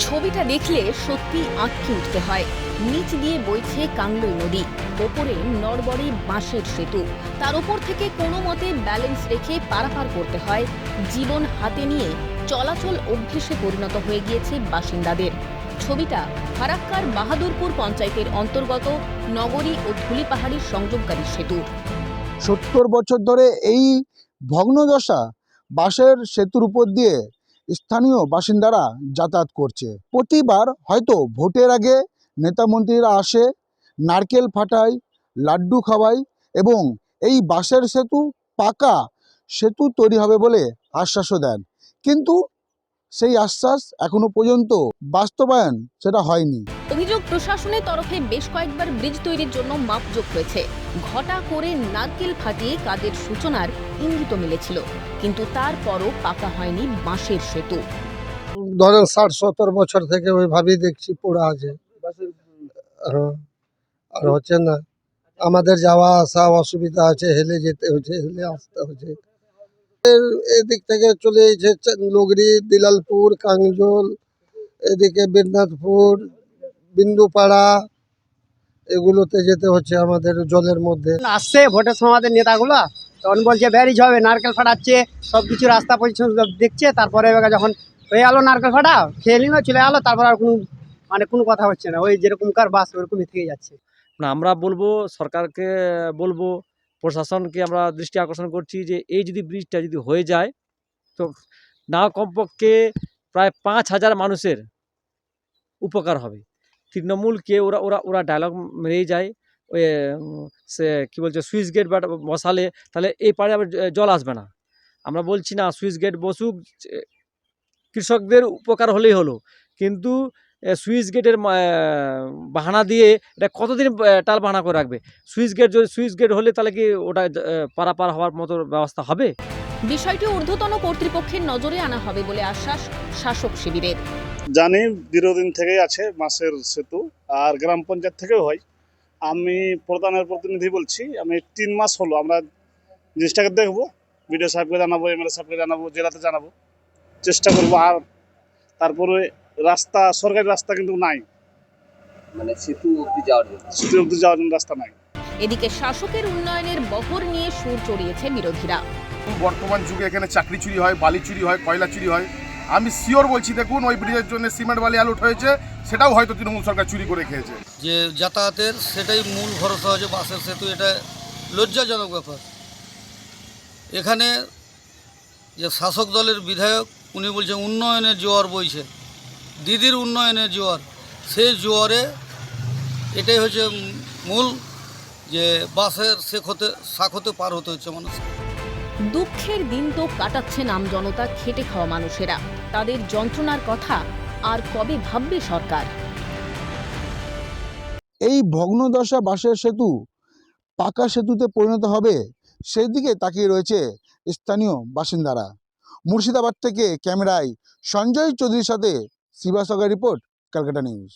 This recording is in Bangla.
ছবিটা দেখলে সত্যি আঁতকে উঠতে হয়। নিচ দিয়ে বইছে কাংলই নদী, ওপরে নড়বড়ে বাঁশের সেতু, তার উপর থেকে কোনো মতে ব্যালেন্স রেখে পারাপার করতে হয়। জীবন হাতে নিয়ে চলাচল অভ্যেসে পরিণত হয়ে গিয়েছে বাসিন্দাদের। ছবিটা ফারাক্কার বাহাদুরপুর পঞ্চায়েতের অন্তর্গত নগরী ও ধুলিপাহাড়ির সংযোগকারী সেতু। ৭০ বছর ধরে এই ভগ্নদশা বাঁশের সেতুর উপর দিয়ে স্থানীয় বাসিন্দারা যাতায়াত করছে। প্রতিবার হয়তো ভোটের আগে নেতা মন্ত্রীরা আসে, নারকেল ফাটায়, লাড্ডু খাওয়ায় এবং এই বাঁশের সেতু পাকা সেতু তৈরি হবে বলে আশ্বাসও দেন, কিন্তু সেই আশ্বাস এখনো পর্যন্ত বাস্তবায়ন সেটা হয়নি। অভিযোগ, প্রশাসনের তরফে বেশ কয়েকবার ব্রিজ তৈরির জন্য মাপজোক হয়েছে, ঘটা করে নারকেল ফাটিয়ে কাজের সূচনার ইঙ্গিত মিলেছিল, কিন্তু তারপরও পাকা হয়নি বাঁশের সেতু। ধরেন ৬০-৭০ বছর থেকে ওইভাবেই দেখছি পড়ে আছে। আর হচ্ছে না, আমাদের যাওয়া আসা অসুবিধা আছে, হেলে যেতে হচ্ছে, হেলে আসতে হচ্ছে। এদিক থেকে চলে এসেছে নগরী, দিলালপুর, কাংজল, এদিকে বীরনাথপুর, বিন্দুপাড়া, এগুলোতে যেতে হচ্ছে আমাদের জলের মধ্যে। আসছে ভোটের সময় আমাদের নেতাগুলো, তখন বলছে ব্যারিজ হবে, নারকেল ফাটাচ্ছে, সব কিছু রাস্তা পজিশন দেখছে। তারপরে এবার যখন হয়ে গেলো নারকেল ফাটা, খেয়ে নিল, চলে গেলো, তারপর আর কোনো কথা হচ্ছে না। ওই যেরকমকার বাস ওরকমই থেকে যাচ্ছে। না, আমরা বলবো সরকারকে, বলবো প্রশাসনকে, আমরা দৃষ্টি আকর্ষণ করছি যে এই যদি ব্রিজটা যদি হয়ে যায় তো না কমপক্ষে প্রায় ৫,০০০ মানুষের উপকার হবে। তৃণমূলকে ওরা ওরা ওরা ডায়লগ মেরেই যায়, ওই সে কী বলছে সুইচ গেট বসালে তাহলে এই পাড়ে আবার জল আসবে না। আমরা বলছি না সুইচ গেট বসুক, কৃষকদের উপকার হলেই হলো, কিন্তু সুইচ গেটের বাহানা দিয়ে এটা কতদিন টাল বাহানা করে রাখবে? সুইচ গেট হলে তাহলে কি ওটা পারাপার হওয়ার মতো ব্যবস্থা হবে? বিষয়টি ঊর্ধ্বতন কর্তৃপক্ষের নজরে আনা হবে বলে আশ্বাস শাসক শিবিরের। জানি দীর্ঘদিন থেকেই আছে বাঁশের সেতু, আর গ্রাম পঞ্চায়েত থেকেও হয়। আমি প্রধানের প্রতিনিধি বলছি, আমি ৩ মাস হলো আমরা জিনিসটাকে দেখবো, বিডিও সাহেবকে জানাবো, এমএলএ সাহেবকে জানাবো, জেলাতে জানাবো, চেষ্টা করবো। আর তারপরে রাস্তা, সরকারি রাস্তা কিন্তু নাই, মানে সেতু অবধি যাওয়ার জন্য রাস্তা নাই। এদিকে শাসকের উন্নয়নের বহর নিয়ে সুর চড়িয়েছে বিরোধীরা। বর্তমান যুগে এখানে চাকরি চুরি হয়, বালি চুরি হয়, কয়লা চুরি হয়। আমি শিওর বলছি, দেখুন ওই ব্রিজের জন্য সিমেন্ট বালি আলুট হয়েছে, সেটাও হয়তো তৃণমূল সরকার চুরি করে খেয়েছে। যে যাতায়াতের সেটাই মূল ভরসা হচ্ছে বাসের সেতু। এটা লজ্জাজনক ব্যাপার। এখানে যে শাসক দলের বিধায়ক, উনি বলছেন উন্নয়নের জোয়ার বইছে, দিদির উন্নয়নের জোয়ার। সেই জোয়ারে এটাই হচ্ছে মূল, যে বাসের শাখ হতে পার হতে হচ্ছে মানুষ। দুঃখের দিন তো কাটাচ্ছেন আমজনতা, খেটে খাওয়া মানুষেরা। তাদের যন্ত্রণার কথা আর কবে ভাববে সরকার? এই ভগ্নদশা বাঁশের সেতু পাকা সেতুতে পরিণত হবে সেই দিকে তাকিয়ে রয়েছে স্থানীয় বাসিন্দারা। মুর্শিদাবাদ থেকে ক্যামেরায় সঞ্জয় চৌধুরীর সাথে শিবা সগা রিপোর্ট, ক্যালকাটা নিউজ।